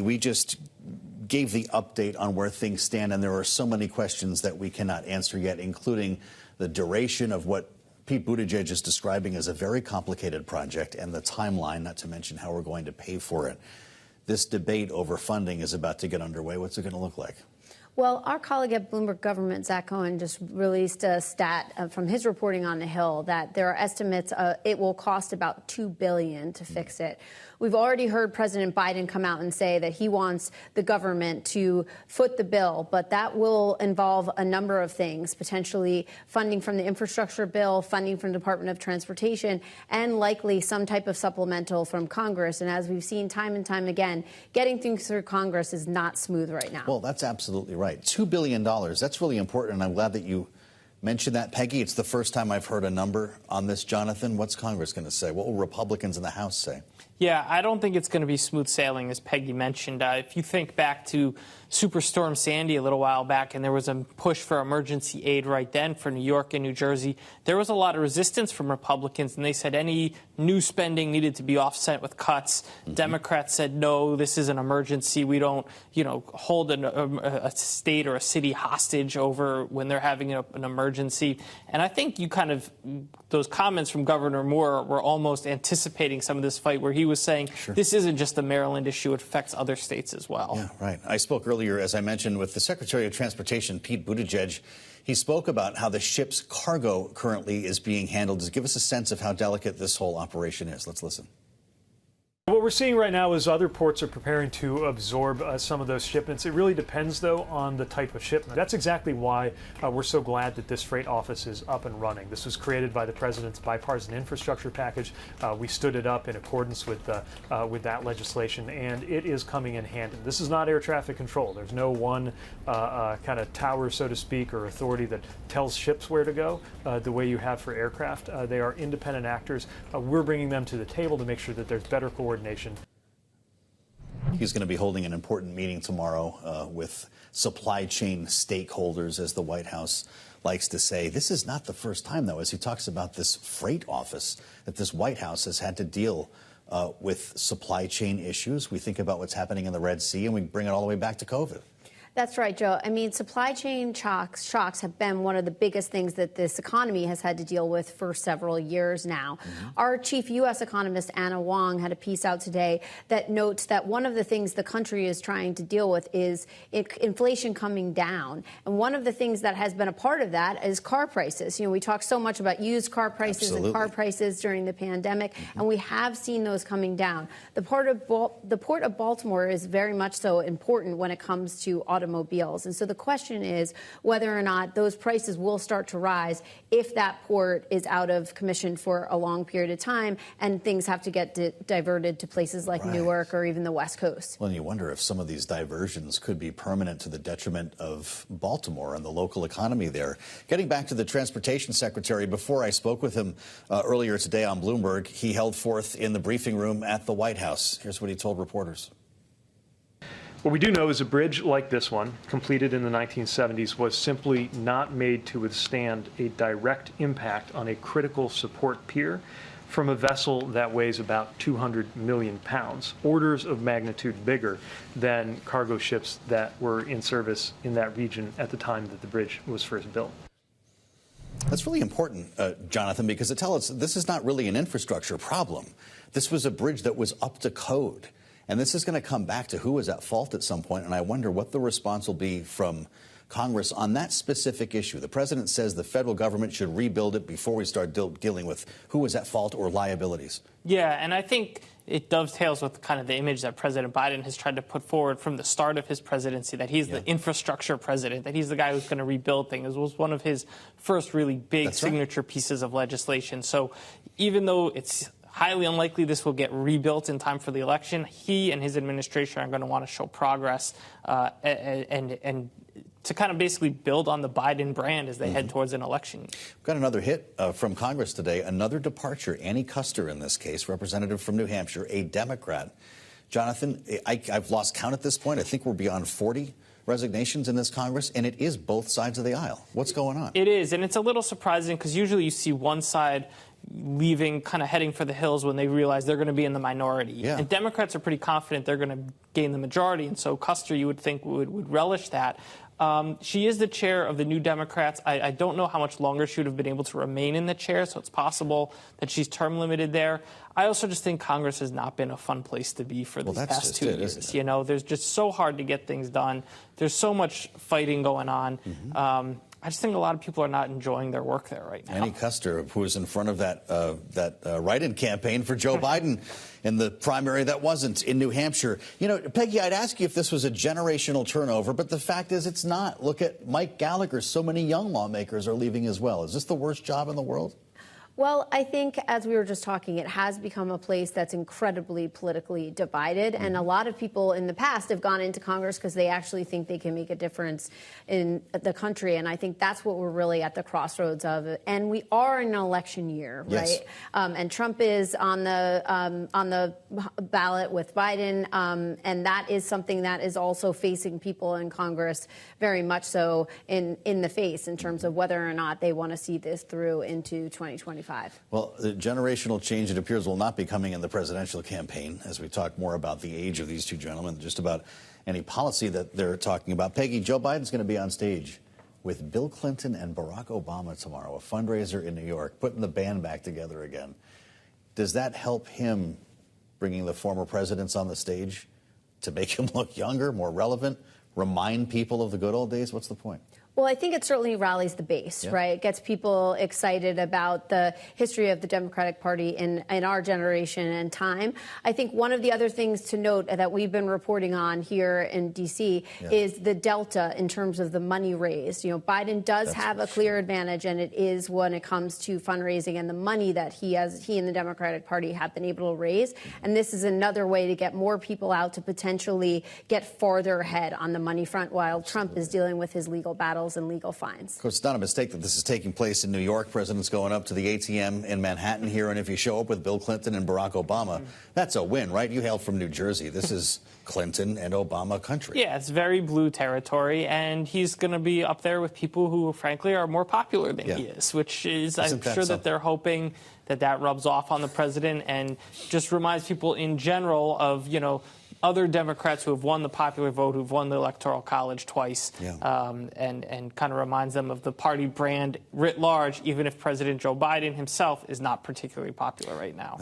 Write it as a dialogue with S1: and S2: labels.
S1: We just gave the update on where things stand, and there are so many questions that we cannot answer yet, including the duration of what Pete Buttigieg is describing as a very complicated project and the timeline, not to mention how we're going to pay for it. This debate over funding is about to get underway. What's it going to look like?
S2: Well, our colleague at Bloomberg Government, Zach Cohen, just released a stat from his reporting on the Hill that there are estimates it will cost about $2 billion to fix it. We've already heard President Biden come out and say that he wants the government to foot the bill, but that will involve a number of things, potentially funding from the infrastructure bill, funding from the Department of Transportation, and likely some type of supplemental from Congress. And as we've seen time and time again, getting things through Congress is not smooth right now.
S1: Well, that's absolutely right. $2 billion. That's really important, and I'm glad that you mentioned that, Peggy. It's the first time I've heard a number on this, Jonathan. What's Congress going to say? What will Republicans in the House say?
S3: Yeah, I don't think it's going to be smooth sailing, as Peggy mentioned. If you think back to Superstorm Sandy a little while back, and there was a push for emergency aid right then for New York and New Jersey, there was a lot of resistance from Republicans, and they said any new spending needed to be offset with cuts. Democrats said, no, this is an emergency. We don't, hold a state or a city hostage over when they're having an emergency. And I think those comments from Governor Moore were almost anticipating some of this fight, where he was saying, this isn't just a Maryland issue, it affects other states as well.
S1: Yeah, right. I spoke earlier, as I mentioned, with the Secretary of Transportation, Pete Buttigieg. He spoke about how the ship's cargo currently is being handled. Just give us a sense of how delicate this whole operation is. Let's listen.
S4: What we're seeing right now is other ports are preparing to absorb some of those shipments. It really depends, though, on the type of shipment. That's exactly why we're so glad that this freight office is up and running. This was created by the president's bipartisan infrastructure package. We stood it up in accordance with that legislation, and it is coming in handy. This is not air traffic control. There's no one kind of tower, so to speak, or authority that tells ships where to go the way you have for aircraft. They are independent actors. We're bringing them to the table to make sure that there's better coordination.
S1: He's going to be holding an important meeting tomorrow with supply chain stakeholders, as the White House likes to say. This is not the first time, though, as he talks about this freight office, that this White House has had to deal with supply chain issues. We think about what's happening in the Red Sea, and we bring it all the way back to COVID.
S2: That's right, Joe. I mean, supply chain shocks have been one of the biggest things that this economy has had to deal with for several years now. Our chief U.S. economist, Anna Wong, had a piece out today that notes that one of the things the country is trying to deal with is inflation coming down. And one of the things that has been a part of that is car prices. We talk so much about used car prices and car prices during the pandemic, and we have seen those coming down. The port of Baltimore is very much so important when it comes to automobiles. And so the question is whether or not those prices will start to rise if that port is out of commission for a long period of time and things have to get diverted to places like Newark or even the West Coast.
S1: Well, you wonder if some of these diversions could be permanent to the detriment of Baltimore and the local economy there. Getting back to the Transportation Secretary, before I spoke with him earlier today on Bloomberg, he held forth in the briefing room at the White House. Here's what he told reporters.
S4: What we do know is a bridge like this one, completed in the 1970s, was simply not made to withstand a direct impact on a critical support pier from a vessel that weighs about 200 million pounds, orders of magnitude bigger than cargo ships that were in service in that region at the time that the bridge was first built.
S1: That's really important, Jonathan, because it tells us this is not really an infrastructure problem. This was a bridge that was up to code. And this is going to come back to who was at fault at some point, and I wonder what the response will be from Congress on that specific issue. The president says the federal government should rebuild it before we start dealing with who was at fault or liabilities.
S3: Yeah, and I think it dovetails with kind of the image that President Biden has tried to put forward from the start of his presidency, that he's the infrastructure president, that he's the guy who's going to rebuild things. It was one of his first really big signature pieces of legislation. So even though it's highly unlikely this will get rebuilt in time for the election, he and his administration are going to want to show progress and to kind of basically build on the Biden brand as they head towards an election.
S1: We've got another hit from Congress today, another departure. Annie Custer in this case, representative from New Hampshire, a Democrat. Jonathan, I've lost count at this point. I think we're beyond 40 resignations in this Congress, and it is both sides of the aisle. What's going on?
S3: It is, and it's a little surprising because usually you see one side leaving, kind of heading for the hills when they realize they're going to be in the minority.
S1: Yeah.
S3: And Democrats are pretty confident they're going to gain the majority, and so Custer, you would think, would relish that. She is the chair of the New Democrats. I don't know how much longer she would have been able to remain in the chair, so it's possible that she's term limited there. I also just think Congress has not been a fun place to be for these past 2 years. You know, there's just so hard to get things done. There's so much fighting going on. I just think a lot of people are not enjoying their work there right now.
S1: Annie Custer, who was in front of that write-in campaign for Joe Biden in the primary that wasn't in New Hampshire. You know, Peggy, I'd ask you if this was a generational turnover, but the fact is it's not. Look at Mike Gallagher. So many young lawmakers are leaving as well. Is this the worst job in the world?
S2: Well, I think, as we were just talking, it has become a place that's incredibly politically divided. And a lot of people in the past have gone into Congress because they actually think they can make a difference in the country. And I think that's what we're really at the crossroads of. And we are in an election year,
S1: yes.
S2: right? And Trump is on the ballot with Biden. And that is something that is also facing people in Congress very much so in the face in terms of whether or not they want to see this through into 2025.
S1: Well, the generational change, it appears, will not be coming in the presidential campaign as we talk more about the age of these two gentlemen, just about any policy that they're talking about. Peggy, Joe Biden's going to be on stage with Bill Clinton and Barack Obama tomorrow, a fundraiser in New York, putting the band back together again. Does that help him bringing the former presidents on the stage to make him look younger, more relevant, remind people of the good old days? What's the point?
S2: Well, I think it certainly rallies the base, right? It gets people excited about the history of the Democratic Party in our generation and time. I think one of the other things to note that we've been reporting on here in D.C. is the delta in terms of the money raised. You know, Biden does have a clear advantage, and it is when it comes to fundraising and the money that he and the Democratic Party have been able to raise. And this is another way to get more people out to potentially get farther ahead on the money front while Trump is dealing with his legal battles and legal fines.
S1: Of course, it's not a mistake that this is taking place in New York. President's going up to the ATM in Manhattan here, and if you show up with Bill Clinton and Barack Obama, that's a win, right? You hail from New Jersey. This is Clinton and Obama country.
S3: Yeah, it's very blue territory, and he's going to be up there with people who, frankly, are more popular than he is, which is, I'm sure that they're hoping that rubs off on the president and just reminds people in general of, you know, other Democrats who have won the popular vote, who've won the Electoral College twice, and kind of reminds them of the party brand writ large, even if President Joe Biden himself is not particularly popular right now.